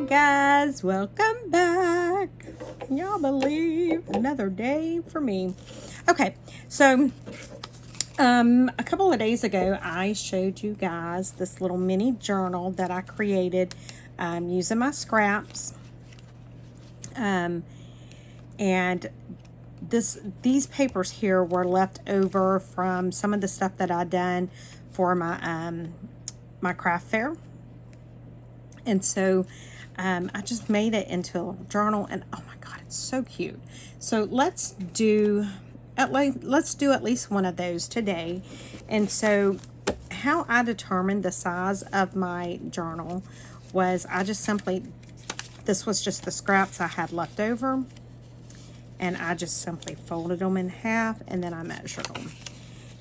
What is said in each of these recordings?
guys, welcome back. Can y'all believe another day for me? Okay, so a couple of days ago I showed you guys this little mini journal that I created using my scraps, and these papers here were left over from some of the stuff that I done for my my craft fair. And so I just made it into a little journal, and oh my god, it's so cute. So let's do at least one of those today. And so how I determined the size of my journal was I just simply, this was just the scraps I had left over, and I just simply folded them in half and then I measured them,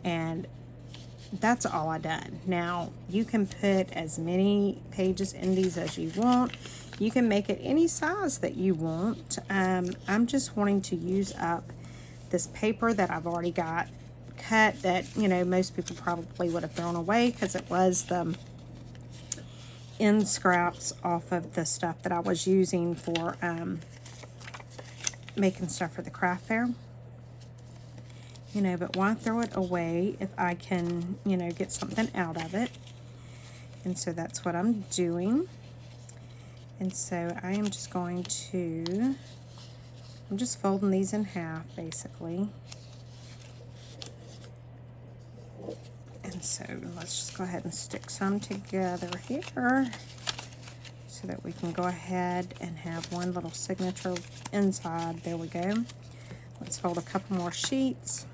and that's all I done. Now you can put as many pages in these as you want. You can make it any size that you want. I'm just wanting to use up this paper that I've already got cut, that most people probably would have thrown away because it was the end scraps off of the stuff that I was using for making stuff for the craft fair. But why throw it away if I can, get something out of it? And so that's what I'm doing. And so I am just going to, I'm just folding these in half, basically. And so let's just go ahead and stick some together here so that we can go ahead and have one little signature inside. There we go. Let's fold a couple more sheets,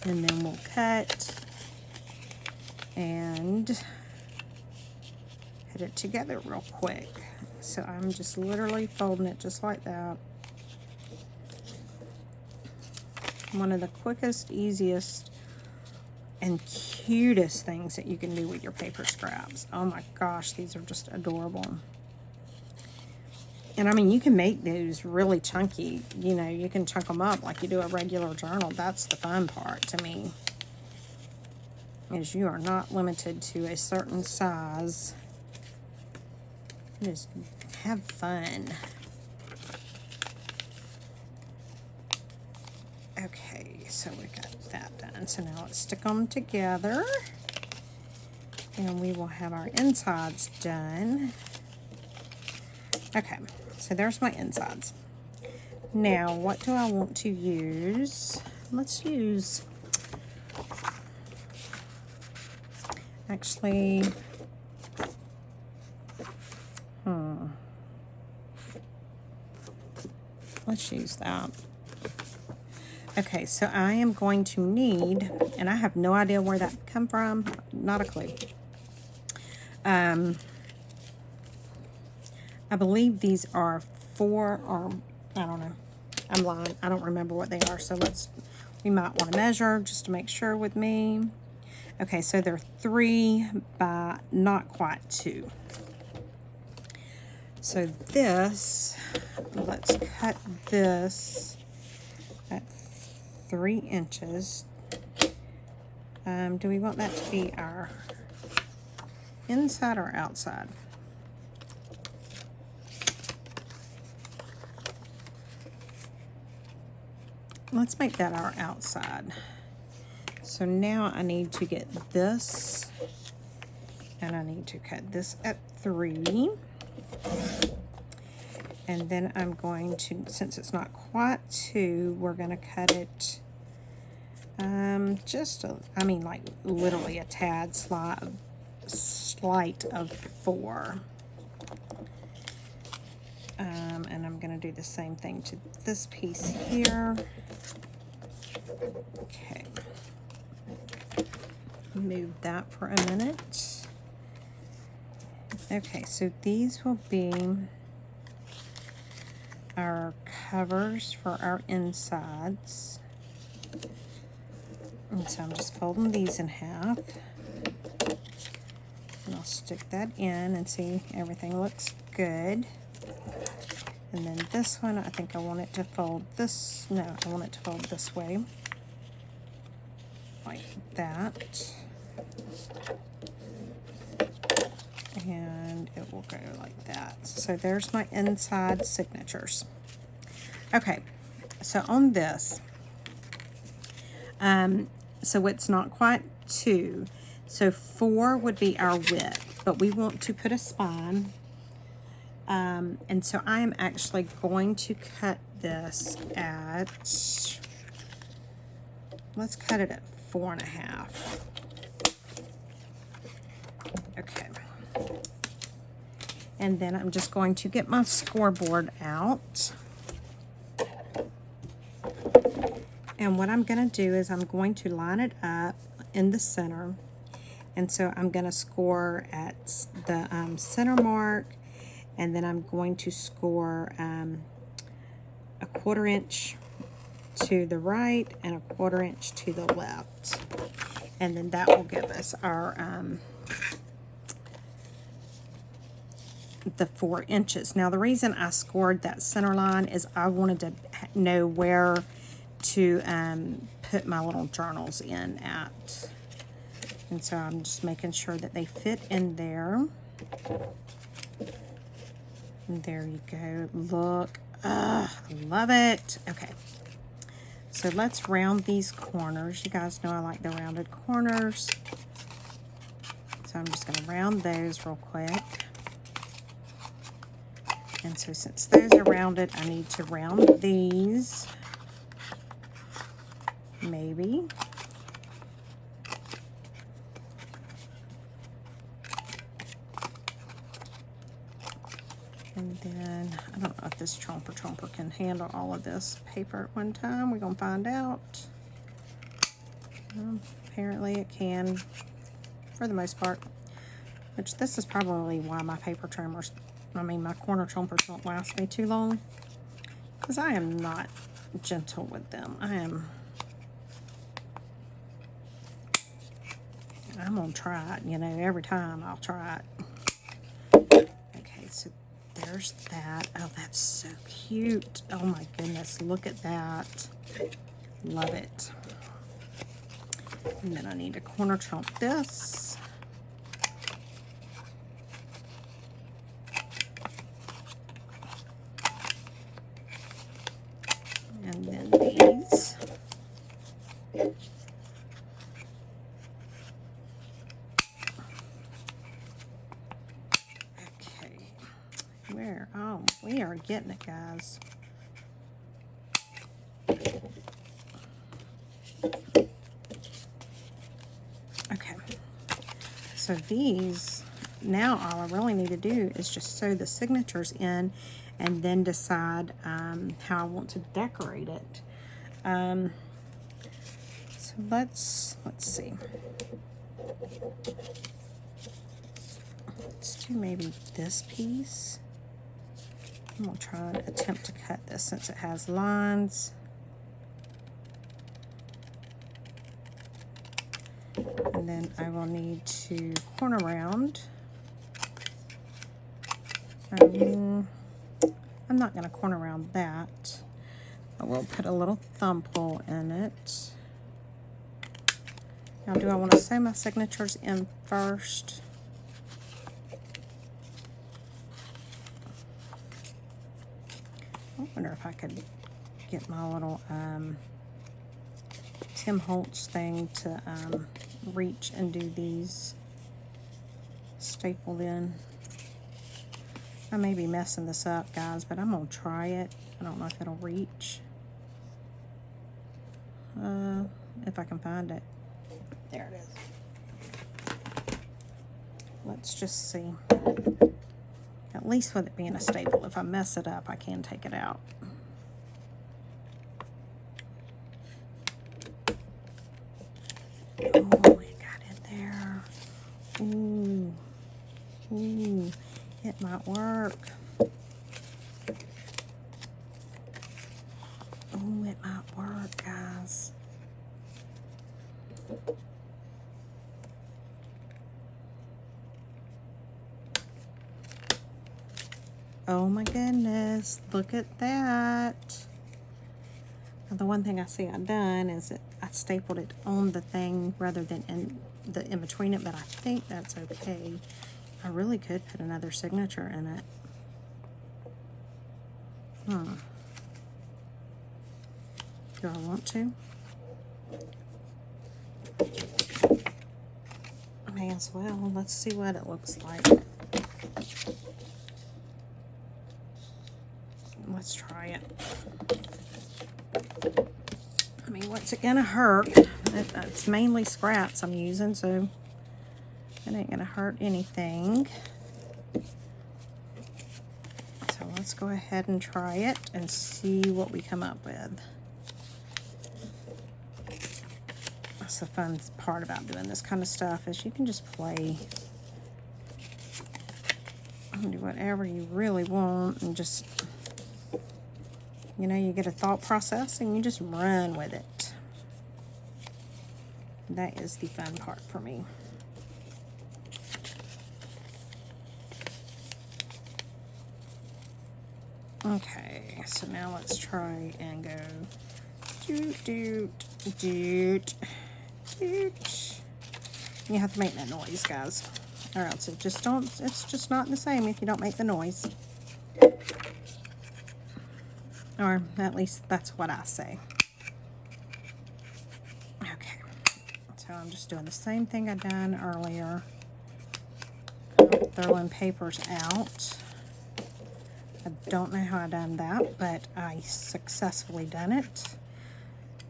and then we'll cut and put it together real quick. So I'm just literally folding it just like that. One of the quickest, easiest, and cutest things that you can do with your paper scraps. Oh my gosh, these are just adorable. And I mean, you can make those really chunky. You can chunk them up like you do a regular journal. That's the fun part to me, is you are not limited to a certain size. Just have fun. Okay, so we got that done. So now let's stick them together, and we will have our insides done. Okay, so there's my insides. Now, what do I want to use? Let's use, actually, let's use that. Okay, so I am going to need, and I have no idea where that come from, not a clue. I believe these are 4, or I don't know. I'm lying. I don't remember what they are. So we might want to measure just to make sure with me. Okay, so they're 3 by not quite 2. So this, let's cut this at 3 inches. Do we want that to be our inside or outside? Let's make that our outside. So now I need to get this, and I need to cut this at 3. And then I'm going to, since it's not quite 2, we're going to cut it I mean like literally a tad slight of 4. And I'm going to do the same thing to this piece here. Okay. Move that for a minute. Okay, so these will be our covers for our insides. And so I'm just folding these in half. And I'll stick that in and see everything looks good. And then this one, I think I want it to fold this, no, I want it to fold this way. Like that. And it will go like that. So there's my inside signatures. Okay, so on this, so it's not quite 2. So 4 would be our width, but we want to put a spine. And so I am actually going to cut this at, let's cut it at 4.5. Okay. And then I'm just going to get my scoreboard out. And what I'm going to do is I'm going to line it up in the center. And so I'm going to score at the center mark. And then I'm going to score a 1/4 inch to the right and a 1/4 inch to the left. And then that will give us our the 4 inches. Now the reason I scored that center line is I wanted to know where to put my little journals in at. And so I'm just making sure that they fit in there. And there you go. Look. I love it. Okay. So let's round these corners. You guys know I like the rounded corners. So I'm just going to round those real quick. And so since those are rounded, I need to round these. Maybe. And then, I don't know if this chomper can handle all of this paper at one time. We're going to find out. Apparently it can, for the most part. Which this is probably why my paper trimmers, my corner chompers don't last me too long. Because I am not gentle with them. I'm going to try it, you know, every time I'll try it. Okay, so there's that. Oh, that's so cute. Oh my goodness, look at that. Love it. And then I need to corner chomp this. And then these. Where? Oh, we are getting it, guys. Okay. So these, now all I really need to do is just sew the signatures in and then decide how I want to decorate it. So let's see. Let's do maybe this piece. I'm going to try and attempt to cut this since it has lines. And then I will need to corner round. I'm not going to corner round that. I will put a little thumb pull in it. Now, do I want to sew my signatures in first? I wonder if I could get my little Tim Holtz thing to reach and do these stapled in. I may be messing this up, guys, but I'm going to try it. I don't know if it'll reach. If I can find it. There it is. Let's just see. At least with it being a staple, if I mess it up, I can take it out. Oh, it got in there. Ooh. Ooh. It might work. Oh, it might work, guys. Oh my goodness, look at that. Now, the one thing I see I've done is that I stapled it on the thing rather than in between it, but I think that's okay. I really could put another signature in it. Do I want to? I may as well. Let's see what it looks like. Let's try it. I mean, what's it gonna hurt? It's mainly scraps I'm using, so it ain't gonna hurt anything. So let's go ahead and try it and see what we come up with. That's the fun part about doing this kind of stuff, is you can just play and do whatever you really want, and just, you know, you get a thought process and you just run with it. That is the fun part for me. Okay, so now let's try and go doot doot doot doot. You have to make that noise, guys, or else it just don't. It's just not the same if you don't make the noise. Or at least that's what I say. Okay, so I'm just doing the same thing I done earlier. Throwing papers out. I don't know how I done that, but I successfully done it,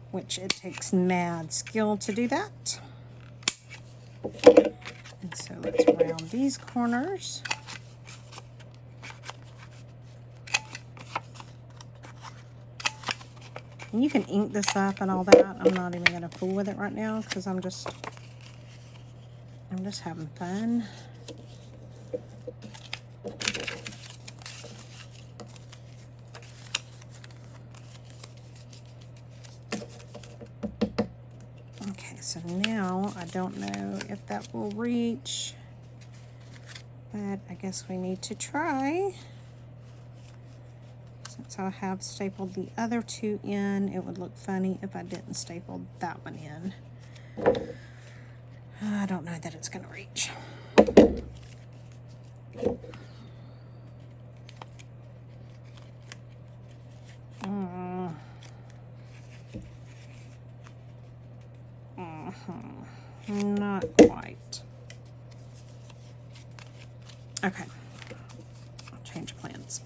which it takes mad skill to do that. And so let's round these corners. And you can ink this up and all that. I'm not even gonna fool with it right now because I'm just having fun. Okay, so now I don't know if that will reach, but I guess we need to try. Since I have stapled the other two in, it would look funny if I didn't staple that one in. I don't know that it's going to reach. Not quite. Okay. Change plans.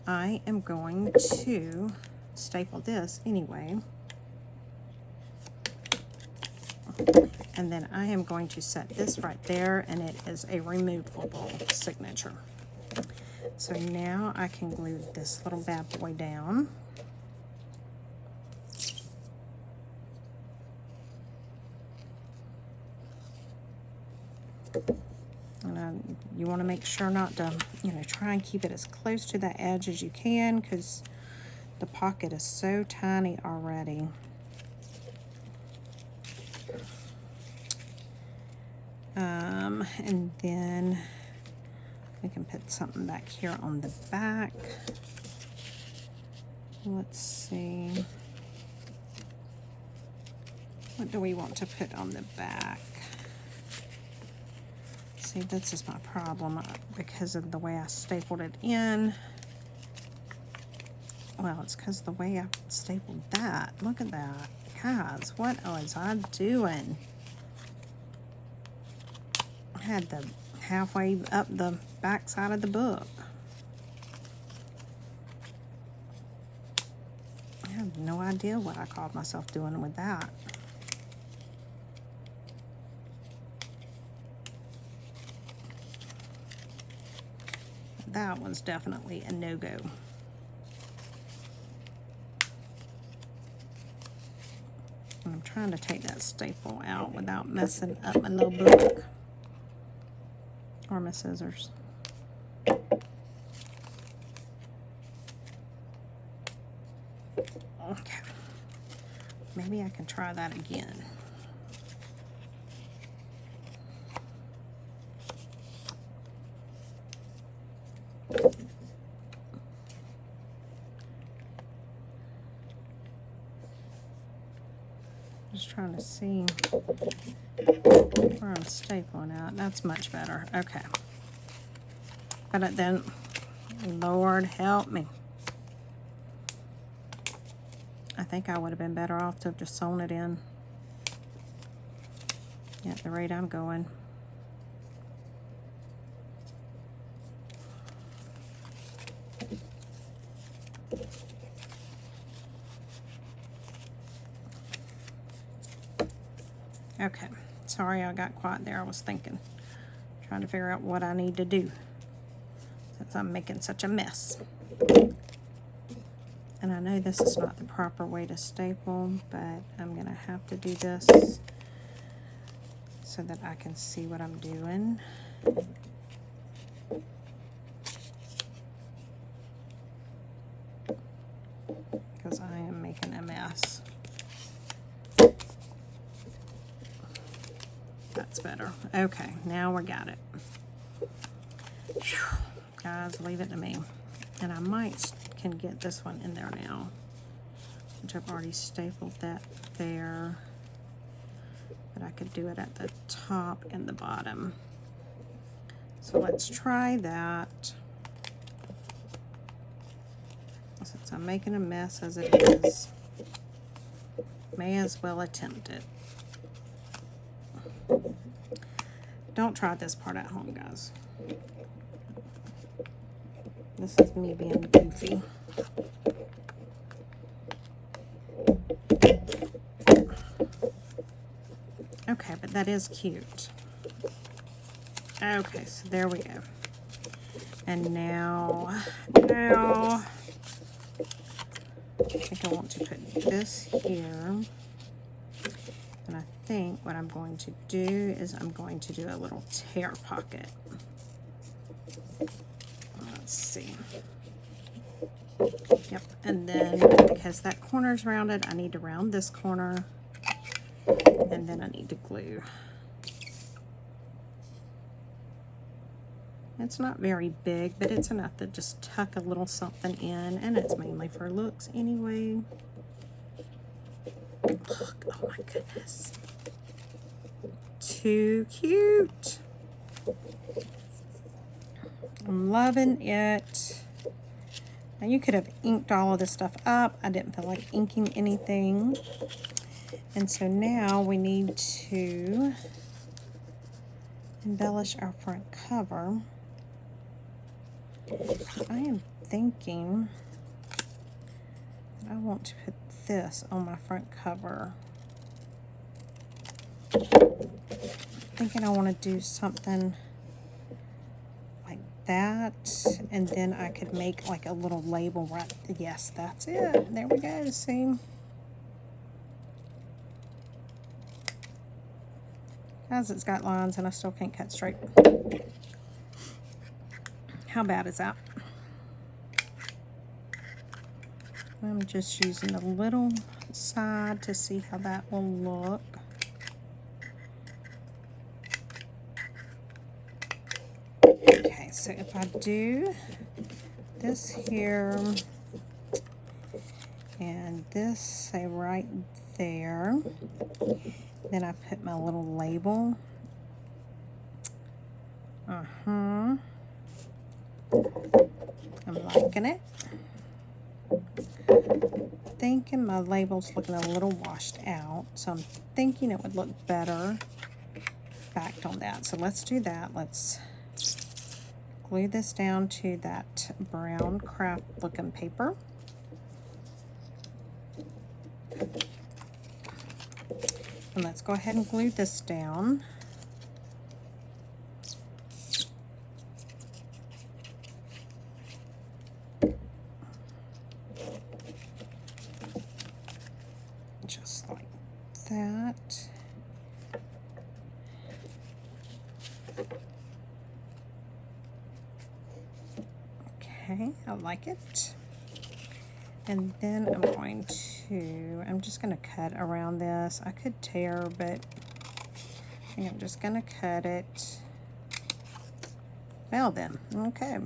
I am going to staple this anyway. And then I am going to set this right there, and it is a removable signature. So now I can glue this little bad boy down. And you want to make sure not to, you know, try and keep it as close to the edge as you can, because the pocket is so tiny already. And then we can put something back here on the back. Let's see. What do we want to put on the back? See, this is my problem because of the way I stapled it in. Well, it's because of the way I stapled that. Look at that. Guys, what was I doing? I had the halfway up the back side of the book. I have no idea what I called myself doing with that. That one's definitely a no-go. I'm trying to take that staple out without messing up my little book. Or my scissors. Okay. Maybe I can try that again. Just trying to see. where I'm stapling out. That's much better. Okay. But then, Lord help me. I think I would have been better off to have just sewn it in at the rate I'm going. Okay, sorry I got quiet there. I was thinking, trying to figure out what I need to do since I'm making such a mess. And I know this is not the proper way to staple, but I'm gonna have to do this so that I can see what I'm doing. Because I am making a mess. That's better. Okay, now we got it. Whew. Guys, leave it to me. And I might can get this one in there now, which I've already stapled that there. But I could do it at the top and the bottom. So let's try that. Since I'm making a mess as it is, may as well attempt it. Don't try this part at home, guys. This is me being goofy. Okay, but that is cute. Okay, so there we go. And now I think I want to put this here. And I think what I'm going to do is I'm going to do a little tear pocket. Let's see. Yep, and then because that corner's rounded, I need to round this corner. And then I need to glue. It's not very big, but it's enough to just tuck a little something in, and it's mainly for looks anyway. Look, oh my goodness. Too cute. I'm loving it. Now you could have inked all of this stuff up. I didn't feel like inking anything. And so now we need to embellish our front cover. I am thinking that I want to put this on my front cover. Thinking I want to do something like that, and then I could make like a little label right. Yes, that's it. There we go. See? Guys, it's got lines and I still can't cut straight. How bad is that? I'm just using a little side to see how that will look. Okay, so if I do this here and this, say right there, then I put my little label. I'm liking it. Thinking my label's looking a little washed out, so I'm thinking it would look better backed on that. So let's do that. Let's glue this down to that brown craft looking paper. And let's go ahead and glue this down. Just like that. Okay, I like it. And then I'm just going to cut around this. I could tear, but I think I'm just going to cut it. Well then, okay.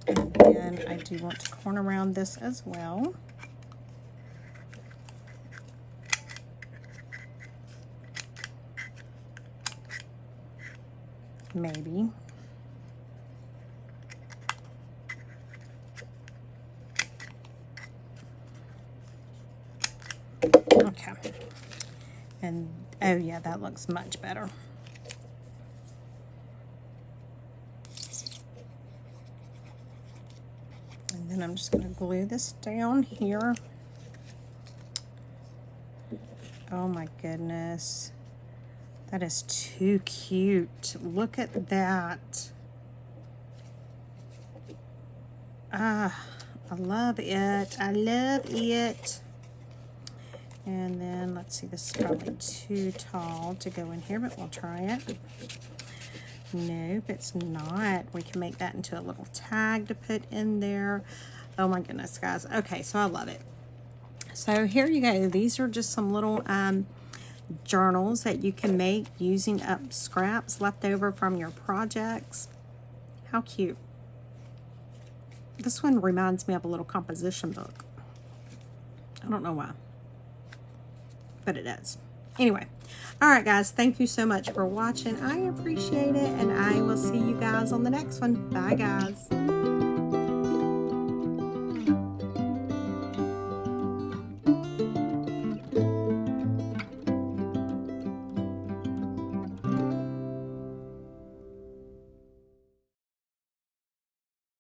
And then I do want to corner around this as well. maybe. Okay. And, oh yeah, that looks much better. And then I'm just going to glue this down here. Oh my goodness. That is too cute. Look at that. Ah, I love it. I love it. And then, let's see, this is probably too tall to go in here, but we'll try it. Nope, it's not. We can make that into a little tag to put in there. Oh my goodness, guys. Okay, so I love it. So here you go. These are just some little journals that you can make using up scraps left over from your projects. How cute. This one reminds me of a little composition book. I don't know why, but it does. Anyway, all right, guys, thank you so much for watching. I appreciate it, and I will see you guys on the next one. Bye, guys.